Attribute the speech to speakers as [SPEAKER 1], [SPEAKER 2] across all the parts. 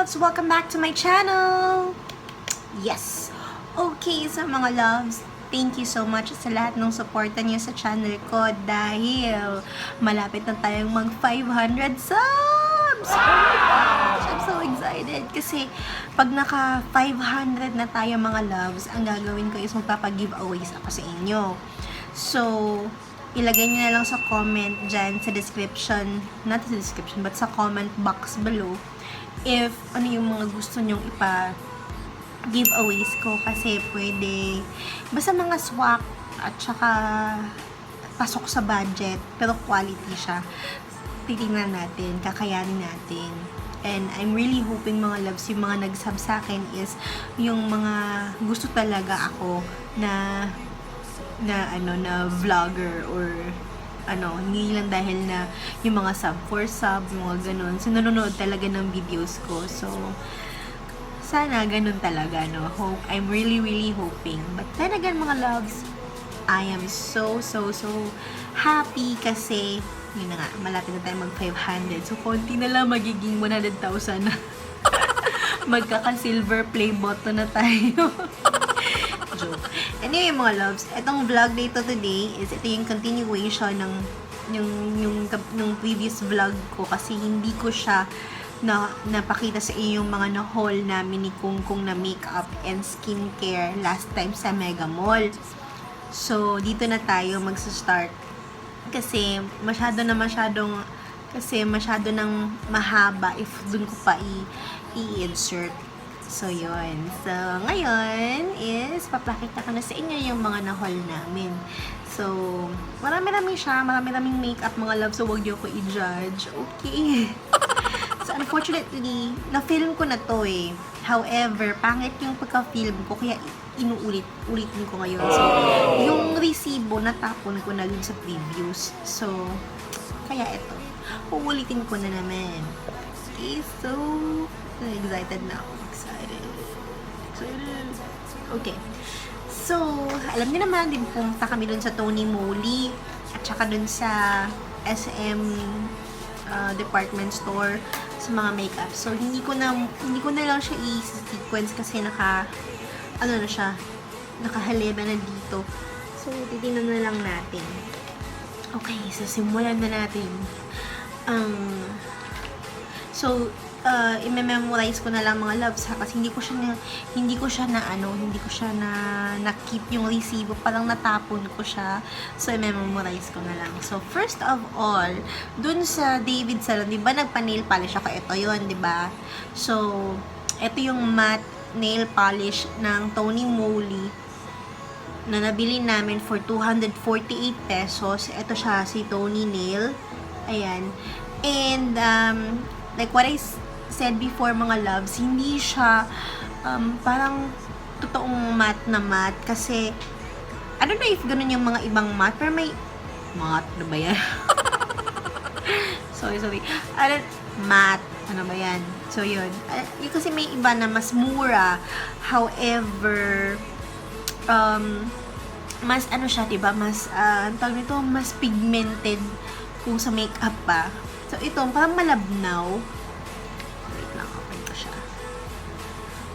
[SPEAKER 1] loves! Welcome back to my channel! Yes! Okay, sa mga loves, thank you so much sa lahat ng suporta niyo sa channel ko dahil malapit na tayong mag 500 subs! Oh my gosh! I'm so excited kasi pag naka 500 na tayo mga loves, ang gagawin ko is magpapag-giveaways ako sa inyo. So, ilagay niyo na lang sa comment dyan sa description, not sa description, but sa comment box below if ano yung mga gusto nyong giveaways ko kasi pwede basta mga swak at saka pasok sa budget pero quality siya. Titingnan natin, kakayanin natin. And I'm really hoping mga loves, yung mga nag-sub sa akin is yung mga gusto talaga ako na vlogger or hindi lang dahil na yung mga sub for sub, yung mga ganun. So, nanonood talaga ng videos ko. So, sana ganun talaga, no? I'm really, really hoping. But then again, mga loves, I am so happy kasi, yun na nga, malapit na tayo mag 500. So, konti na lang magiging 100,000 na. Magkaka-silver play button na tayo. Joke. Anyway, mga loves, itong vlog dito today is ito yung continuation ng yung previous vlog ko kasi hindi ko siya napakita sa inyo yung mga na-haul namin ni Kungkung na makeup and skincare last time sa Mega Mall. So, dito na tayo magsa-start kasi masyado nang mahaba if dun ko pa i-insert. So, yun. So, ngayon is papakita ko na sa inyo yung mga na-haul namin. So, marami-rami siya. Marami-raming makeup, mga love. So, huwag niyo ko i-judge. Okay. So, unfortunately, na-film ko na to eh. However, pangit yung pagka-film ko. Kaya, inuulit-ulitin ko ngayon. So, yung resibo, natapon ko na dun sa previews. So, kaya ito. Uulitin ko na naman. Okay, so, excited na ako. Okay. So, alam niyo naman, din pumunta kami dun sa Moly at saka dun sa SM department store sa mga makeup. So, hindi ko na lang siya i-sequence kasi nakahaleba na dito. So, titingnan na lang natin. Okay, so simulan na natin. I-memorize ko na lang mga loves ha, kasi hindi ko siya na keep yung resibo, parang natapon ko siya. So i-memorize ko na lang. So first of all, dun sa David Salon, 'di ba nagpa-nail polish ako? Ito 'yon, 'di ba? So ito yung matte nail polish ng Moly na nabili namin for 248 pesos. Ito siya, si Tony Nail. Ayan. And like what I said before mga loves, hindi siya parang totoong matte na matte kasi I don't know if ganun yung mga ibang matte, pero may matte, ano ba yan? sorry matte, ano ba yan? So yun, yung kasi may iba na mas mura, however mas siya, diba, mas tawag nito, mas pigmented kung sa makeup pa. So, ito, parang malabnaw. Wait lang, open ko siya.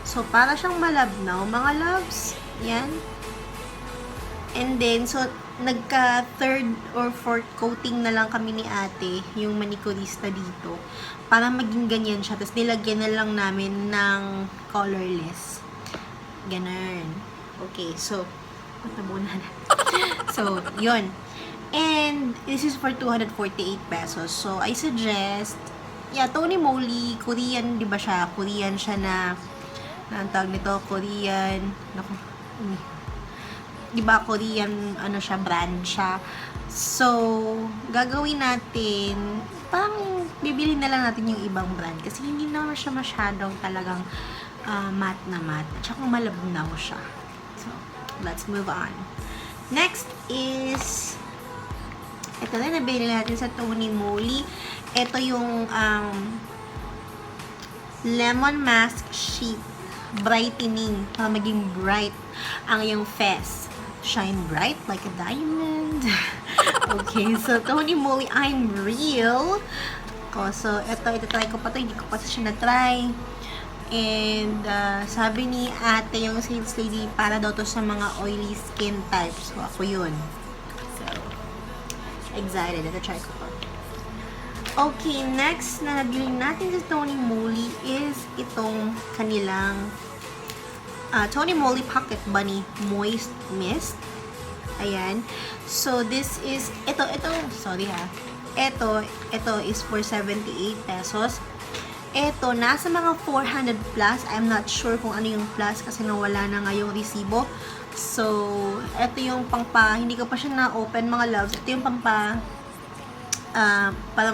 [SPEAKER 1] So, para siyang malabnaw, mga loves. Yan. And then, so, nagka third or fourth coating na lang kami ni ate, yung manicurista dito, para maging ganyan siya. Tapos, nilagyan na lang namin ng colorless. Ganun. Okay, so, matabunan na. So, yun. And this is for 248 pesos. So, I suggest, Moly, Korean, di ba siya? Korean siya na ang tawag nito, Korean, di ba, Korean, siya, brand siya. So, gagawin natin, parang bibili na lang natin yung ibang brand. Kasi hindi naman siya masyadong talagang matte na matte. At saka malabnaw siya. So, let's move on. Next is ito na, nabili natin sa Moly. Ito yung lemon mask sheet brightening para maging bright ang iyong face. Shine bright like a diamond. Okay, so Moly, I'm real. So ito try ko pa to, hindi ko pa siya na-try. And sabi ni ate yung sales lady, para daw to sa mga oily skin types. So, ako yun. So, excited. Ito, try ko po. Okay, next na nabili natin sa Tony Moly is itong kanilang Tony Moly Pocket Bunny Moist Mist. Ayan. So, this is, sorry ha. Ito is for 78 pesos. Ito, nasa mga 400 plus. I'm not sure kung ano yung plus kasi nawala na nga yung resibo. So, ito yung hindi ko pa siya na-open mga loves. Ito yung para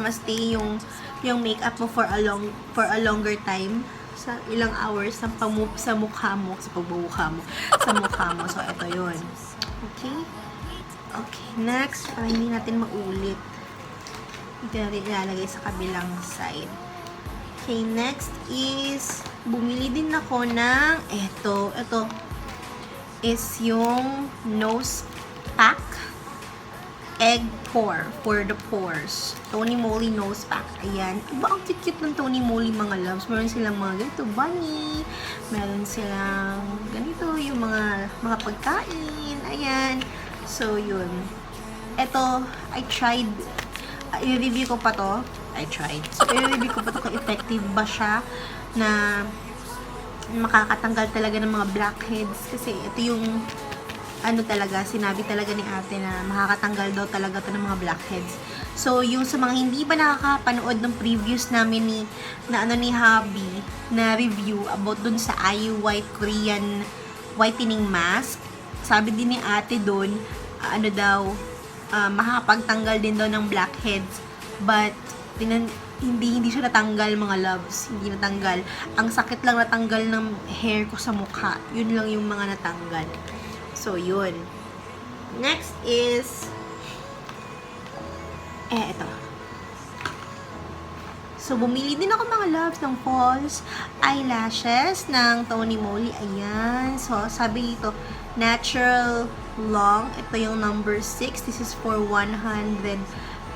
[SPEAKER 1] ma-stay yung makeup mo for a longer time. Sa ilang hours sa mukha mo, sa pagbubuka mo, sa mukha mo. So, ito yun. Okay? Okay, next, para hindi natin maulit. Ito natin ilalagay sa kabilang side. Okay, next is, bumili din ako ng, ito is yung nose pack, egg pore, for the pores. Tony Moly nose pack. Ayan. Iba ang cute ng Tony Moly mga loves. Meron silang mga ganito, bunny. Meron silang ganito, yung mga pagkain. Ayan. So, yun. Ito, I tried, i-review ko pa to. So, i-review ko pa to kung effective ba siya na makakatanggal talaga ng mga blackheads. Kasi ito yung talaga, sinabi talaga ni ate na makakatanggal daw talaga to ng mga blackheads. So, yung sa mga hindi ba nakakapanood ng previous namin ni Hubby na review about dun sa White Korean whitening mask, sabi din ni ate dun, makakapagtanggal din daw ng blackheads. But, hindi siya natanggal mga loves. Hindi natanggal. Ang sakit lang natanggal ng hair ko sa mukha. Yun lang yung mga natanggal. So, yun. Next is ito. So, bumili din ako mga loves ng false eyelashes ng Tony Moly. Ayan. So, sabi dito, natural long. Ito yung number 6. This is for 100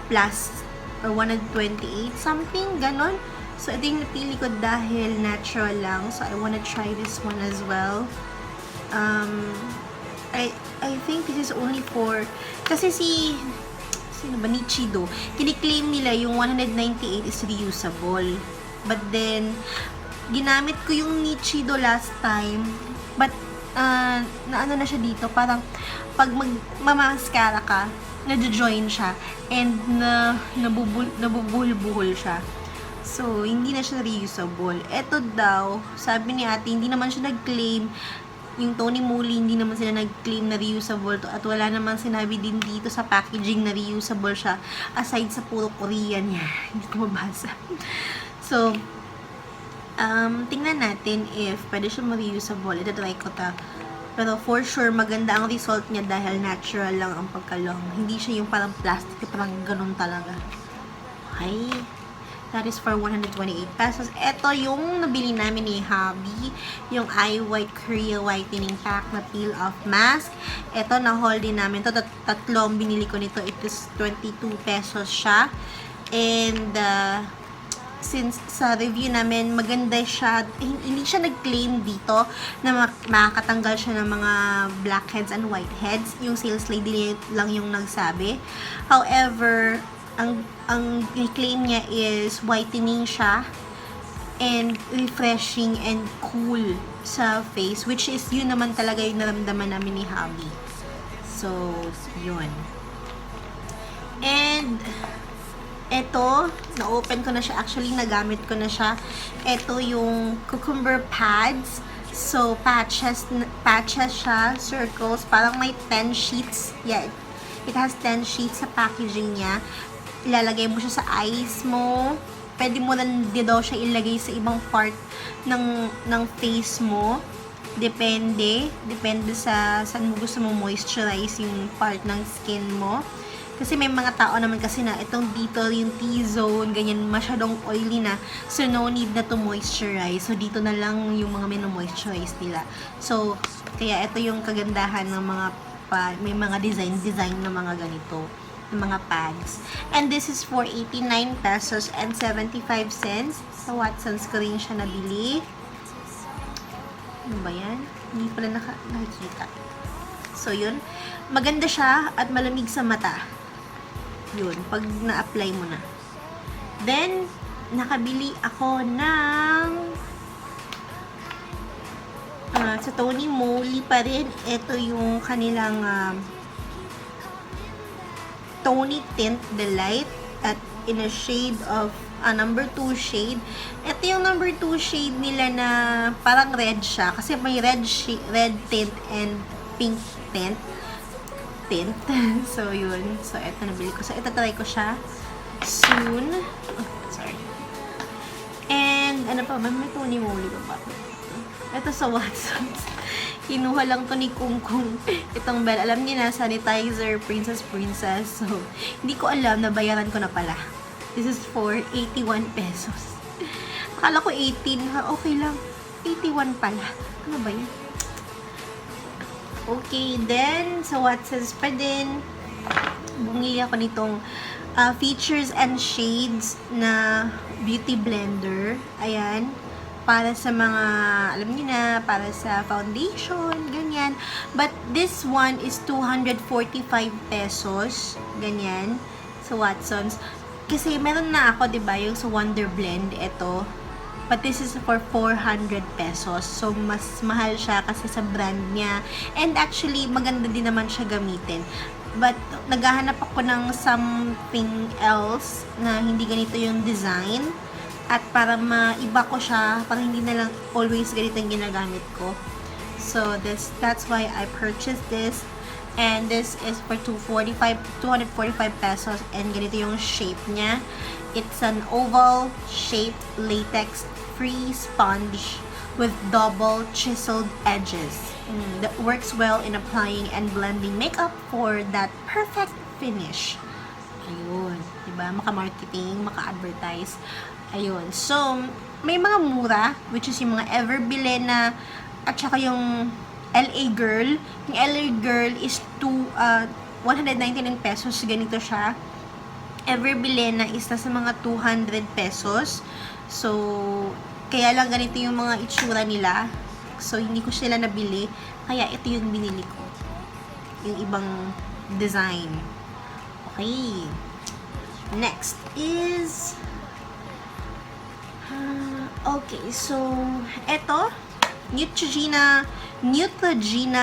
[SPEAKER 1] plus or 128 something. Ganon. So, ito yung napili ko dahil natural lang. So, I wanna try this one as well. I think this is only for, kasi sino ba, Nichido, kiniklaim nila yung 198 is reusable. But then, ginamit ko yung Nichido last time, but, na siya dito, parang, pag magmamaskara ka, nadjo-join siya, and nabubuhol-buhol siya. So, hindi na siya reusable. Ito daw, sabi ni ate, hindi naman siya nag-claim, yung Tony Moly, hindi naman sila nag-claim na reusable to, at wala naman sinabi din dito sa packaging na reusable siya, aside sa puro Korean niya. Hindi ko mabasa. So, tingnan natin if pwede siya ma-reusable. Ito try ko ta. Pero for sure, maganda ang result niya dahil natural lang ang pagkalong. Hindi siya yung parang plastic, parang ganun talaga. Okay. That is for 128 pesos. Ito yung nabili namin ni Hubby. Yung White Whitening Pack na peel-off mask. Ito, na-haul din namin. Ito, tatlong binili ko nito. It is 22 pesos siya. And, since sa review namin, maganda siya. Hindi siya nag-claim dito na makakatanggal siya ng mga blackheads and whiteheads. Yung sales lady lang yung nagsabi. However, ang claim niya is whitening siya and refreshing and cool sa face, which is yun naman talaga yung naramdaman namin ni Hubby. So, yun. And eto, na-open ko na siya. Actually, nagamit ko na siya. Eto yung cucumber pads. So, patches siya, circles. Parang may 10 sheets. Yeah, it has 10 sheets sa packaging niya. Ilalagay mo siya sa eyes mo. Pwede mo lang daw siya ilagay sa ibang part ng face mo. Depende sa saan mo gusto mo moisturize yung part ng skin mo. Kasi may mga tao naman kasi na itong dito, yung T-zone, ganyan, masyadong oily na. So, no need na to moisturize. So, dito na lang yung mga mino-moisturize nila. So, kaya ito yung kagandahan ng mga may mga design na mga ganito. Mga pads. And this is for 89 pesos and 75 cents. Sa Watson's ko rin siya nabili. Ano ba yan? Hindi pala nakikita. So, yun. Maganda siya at malamig sa mata. Yun, pag na-apply mo na. Then, nakabili ako ng sa Tony Moly pa rin. Ito yung kanilang Tony Tint Delight at in a shade of number 2 shade. Ito yung number 2 shade nila na parang red siya. Kasi may red tint and pink tint. So, yun. So, ito nabili ko. So, ito try ko siya soon. Oh, sorry. And, ano pa, may Tony Moly pa ba? Ito sa Watsons. Kinuha lang to ni Kungkung. Itong bell. Alam niyo na, sanitizer, princess. So, hindi ko alam, nabayaran ko na pala. This is for 81 pesos. Akala ko 18. Okay lang. 81 pala. Ano ba yun? Okay, then, sa Watsons pa din, bumili ako nitong features and shades na beauty blender. Ayan. Para sa mga, alam niyo na, para sa foundation, ganyan. But this one is 245 pesos. Ganyan. Sa Watsons. Kasi meron na ako, diba, yung sa Wonder Blend, ito. But this is for 400 pesos. So, mas mahal siya kasi sa brand niya. And actually, maganda din naman siya gamitin. But, naghahanap ako ng something else na hindi ganito yung design. At para maiba ko siya, para hindi na lang always ganito yung ginagamit ko. So, that's why I purchased this. And this is for 245 pesos. And ganito yung shape niya. It's an oval shaped latex free sponge with double chiseled edges. That works well in applying and blending makeup for that perfect finish. Ayun. Diba? Maka-marketing, maka-advertise. Ayun. So, may mga mura, which is yung mga Everbile na, at saka yung LA Girl. Yung LA Girl is 199 pesos. Ganito siya. Everbile na is nasa mga 200 pesos. So, kaya lang ganito yung mga itsura nila. So, hindi ko sila nabili. Kaya ito yung binili ko. Yung ibang design. Okay. Next is okay, so ito Neutrogena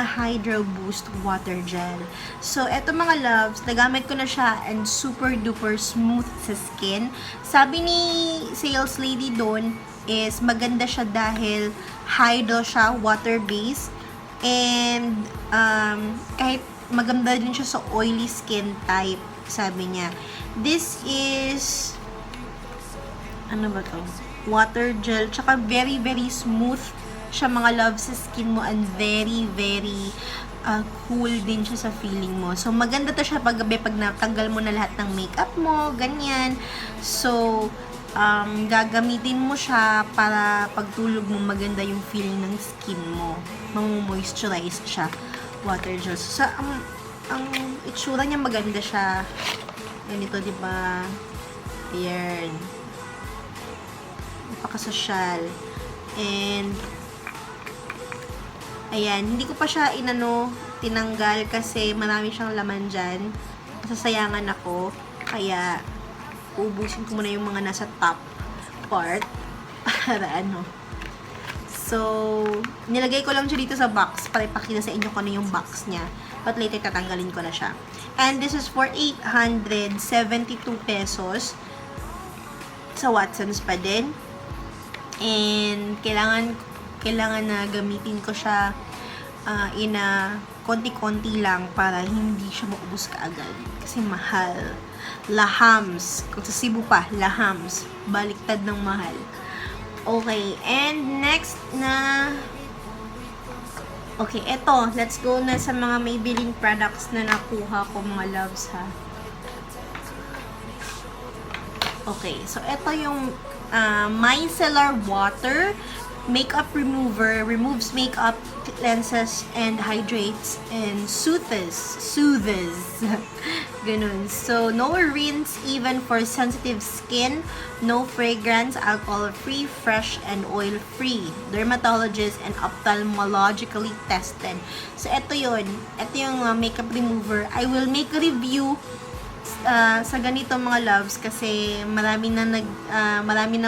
[SPEAKER 1] Hydro Boost Water Gel. So, eto mga loves, nagamit ko na siya and super duper smooth sa skin. Sabi ni sales lady doon is maganda siya dahil hydro siya, water based. And kahit maganda din siya sa oily skin type, sabi niya. This is ano ba to? Water gel. Tsaka very, very smooth siya mga love sa skin mo and very, very cool din siya sa feeling mo. So, maganda to siya paggabi pag natanggal mo na lahat ng makeup mo, ganyan. So, gagamitin mo siya para pagtulog mo maganda yung feeling ng skin mo. Moisturize siya. Water gel. So, ang itsura niya maganda siya. Ganito, diba? Ayan. Napakasosyal. And, ayan, hindi ko pa siya tinanggal kasi marami siyang laman dyan. Masasayangan ako. Kaya, ubusin ko muna yung mga nasa top part. Para So, nilagay ko lang siya dito sa box para ipakita sa inyo kung ano yung box niya. But later, tatanggalin ko na siya. And this is for 872 pesos. Sa Watsons pa din. And, kailangan na gamitin ko siya konti-konti lang para hindi siya maubos kaagad. Kasi mahal. Lahams. Kung sa Cebu pa, lahams. Baliktad ng mahal. Okay. And next na okay, eto. Let's go na sa mga Maybelline products na nakuha ko mga loves ha. Okay. So, eto yung Micellar water makeup remover, removes makeup, cleanses and hydrates and soothes Ganun. So, no rinse even for sensitive skin, no fragrance, alcohol-free, fresh, and oil-free. Dermatologist and ophthalmologically tested. So, ito yun. Ito yung makeup remover. I will make a review sa ganito mga loves kasi marami ng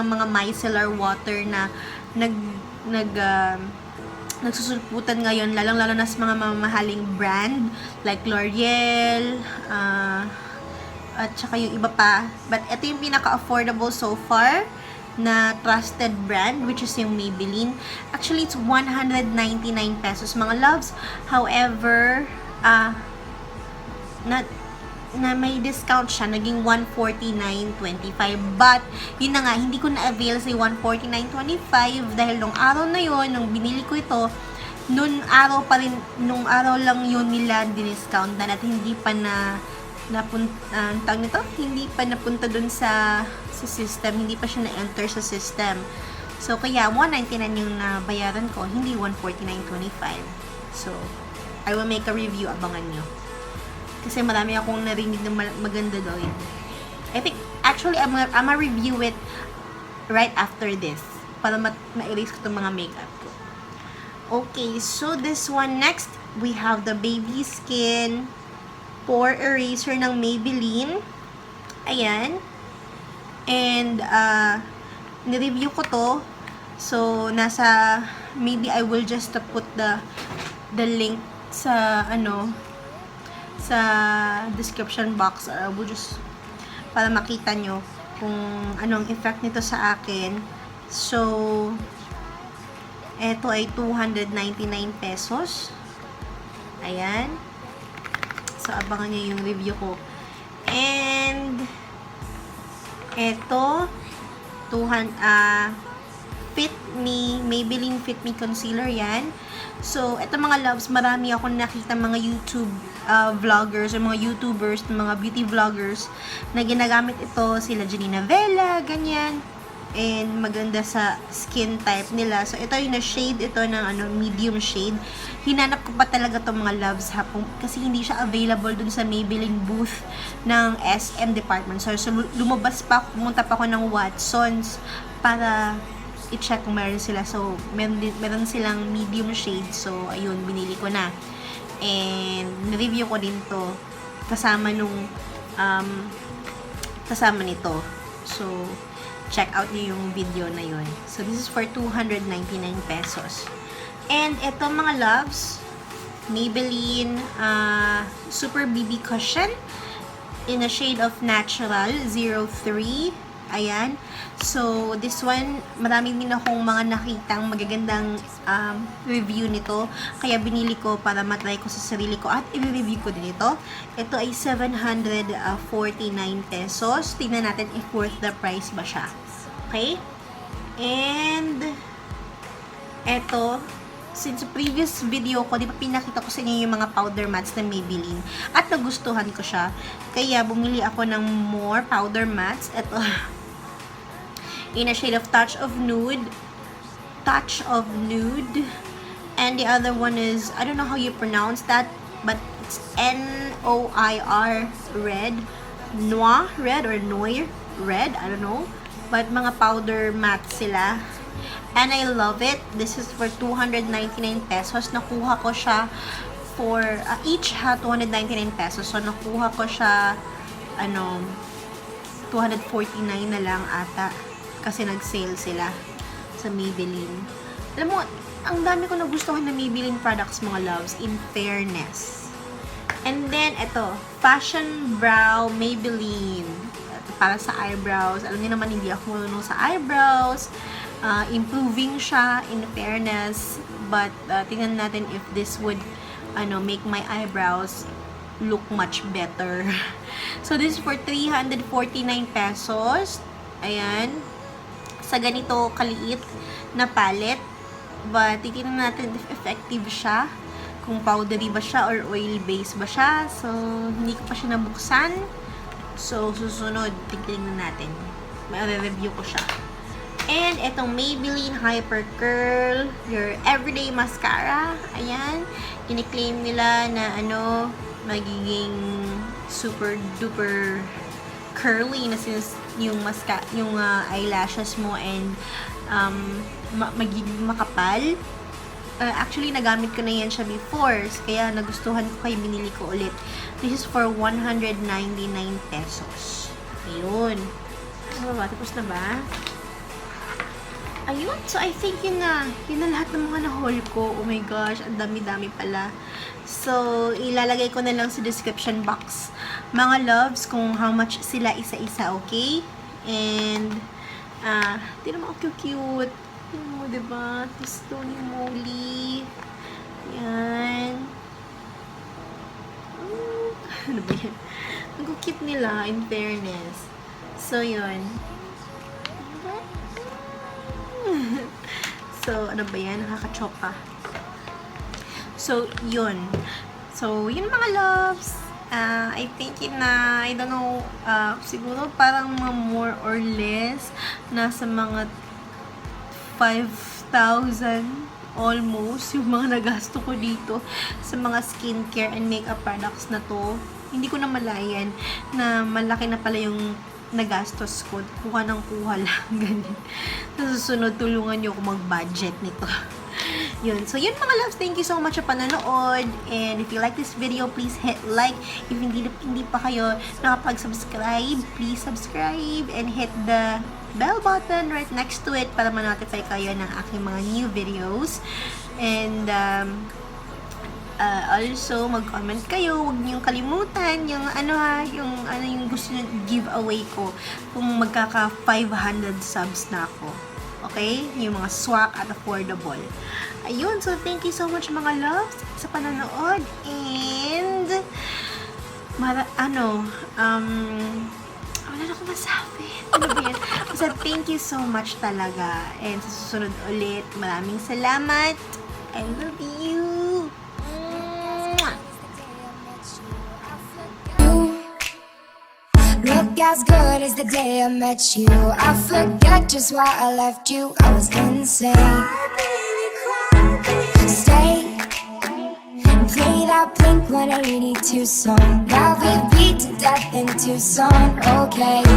[SPEAKER 1] mga micellar water na nagsusulputan ngayon, lalong-lalo na sa mga mamahaling brand like L'Oreal, at saka yung iba pa. But ito yung pinaka-affordable so far na trusted brand, which is yung Maybelline. Actually, it's 199 pesos mga loves. However, na may discount siya, naging 149.25. But, yun na nga, hindi ko na-avail sa 149.25 dahil nung araw na yun, nung binili ko ito, nung araw lang yun nila diniscountan at hindi pa hindi pa napunta dun sa system, hindi pa siya na-enter sa system. So, kaya 199 yung nabayaran ko, hindi 149.25. So, I will make a review, abangan nyo. Kasi marami akong narinig na maganda doon. I think, actually, I'm gonna review it right after this. Para ma-erase ko itong mga makeup ko. Okay, so this one next, we have the Baby Skin Pore Eraser ng Maybelline. Ayan. And, nireview ko to. So, maybe I will just put the link sa, sa description box, or I will just para makita nyo kung anong effect nito sa akin. So, eto ay 299 pesos. Ayan. So, abangan nyo yung review ko. And, eto, Maybelline Fit Me Concealer yan. So, eto mga loves, marami akong nakita mga YouTube vloggers o mga YouTubers, mga beauty vloggers na ginagamit ito, sila Janina Vela, ganyan. And maganda sa skin type nila. So, ito yung na-shade ito ng medium shade. Hinanap ko pa talaga itong mga loves hapon kasi hindi siya available dun sa Maybelline booth ng SM department. So, lumabas pa, pumunta pa ako ng Watsons para i-check kung meron sila. So, meron silang medium shade. So, ayun, binili ko na. And, review ko din to kasama nito. So, check out niyo yung video na yun. So, this is for 299 pesos. And, ito mga loves, Maybelline Super BB Cushion in a shade of Natural 03. Ayan. So, this one, marami din akong mga nakitang magagandang review nito. Kaya binili ko para matry ko sa sarili ko at i-review ko din ito. Ito ay 749 pesos. Tingnan natin if worth the price ba siya. Okay? And, ito, since previous video ko, di ba pinakita ko sa inyo yung mga powder mats ng Maybelline at nagustuhan ko siya. Kaya bumili ako ng more powder mats. Ito, in a shade of Touch of Nude. And the other one is, I don't know how you pronounce that, but it's Noir red. Noir red or Noir red, I don't know. But mga powder matte sila. And I love it. This is for 299 pesos. Nakuha ko siya for, each ha, 299 pesos. So, nakuha ko siya, 249 na lang ata. Kasi nag-sale sila sa Maybelline. Alam mo, ang dami ko nagustuhan na Maybelline products, mga loves, in fairness. And then, ito, Fashion Brow Maybelline. Ito, para sa eyebrows. Alam niyo naman, hindi ako marunong sa eyebrows. Improving siya, in fairness. But, tingnan natin if this would, make my eyebrows look much better. So, this is for 349 pesos. Ayan. Sa ganito kaliit na palette. But, titignan natin if effective siya. Kung powdery ba siya or oil base ba siya. So, hindi ko pa siya nabuksan. So, susunod, titignan natin. May review ko siya. And, itong Maybelline Hypercurl, your everyday mascara. Ayan. Kiniklaim nila na, magiging super duper curly na yung eyelashes mo and magiging makapal. Actually, nagamit ko na yan siya before. Kaya nagustuhan ko kaya binili ko ulit. This is for 199 pesos. Ayun. Ano ba? Tapos na ba? Ayun. So, I think yun na. Yun na lahat ng mga na-haul ko. Oh my gosh. Ang dami-dami pala. So, ilalagay ko na lang sa description box. Mga loves, kung how much sila isa-isa, okay? And, di naman ako cute. Oh, diba? Gusto ni Moly. Yan. Ano ba yan? Ang cute nila, in fairness. So, yun. So, ano ba yan? Nakaka-choka. So, yun. So, yun mga loves. I think I don't know, siguro parang more or less nasa mga 5,000 almost yung mga nagasto ko dito sa mga skincare and makeup products na to. Hindi ko na malayan na malaki na pala yung nagastos ko. Kuha ng kuha lang. Ganyan. Sa susunod, tulungan nyo ako mag-budget nito. Yun. So, yun mga loves. Thank you so much sa panonood. And if you like this video, please hit like. If hindi pa kayo nakapag-subscribe, please subscribe and hit the bell button right next to it para ma-notify kayo ng aking mga new videos. And, also, mag-comment kayo. Huwag niyong kalimutan yung yung gusto nyo giveaway ko kung magkaka 500 subs na ako. Okay? Yung mga swak at affordable. Ayun. So, thank you so much mga loves sa panonood. And, wala na akong masabi. Ano ba yan? So, thank you so much talaga. And sa susunod ulit, maraming salamat. I love you.
[SPEAKER 2] Look as good as the day I met you. I forget just why I left you. I was insane. Stay and play that Blink-182 song that we beat to death in Tucson. Okay.